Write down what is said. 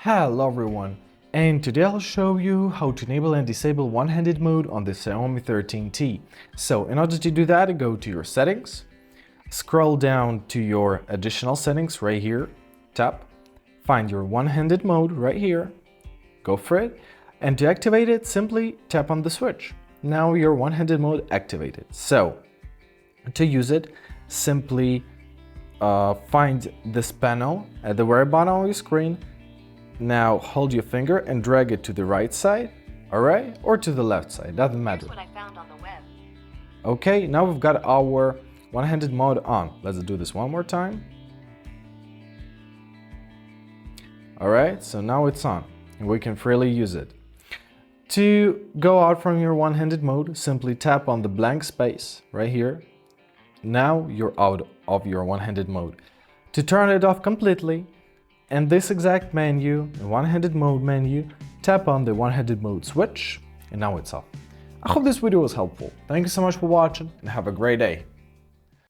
Hello everyone, and today I'll show you how to enable and disable one-handed mode on the Xiaomi 13T. So in order to do that, go to your settings, scroll down to your additional settings right here, tap, find your one-handed mode right here, go for it, and to activate it, simply tap on the switch. Now your one-handed mode activated. So to use it, simply find this panel at the very bottom of your screen. Now hold your finger and drag it to the right side, alright, or to the left side, doesn't matter. That's what I found on the web. Okay, now we've got our one-handed mode on. Let's do this one more time. Alright, so now it's on and we can freely use it. To go out from your one-handed mode, simply tap on the blank space right here. Now you're out of your one-handed mode. To turn it off completely, in this exact menu, the one-handed mode menu, tap on the one-handed mode switch, and now it's off. I hope this video was helpful. Thank you so much for watching, and have a great day.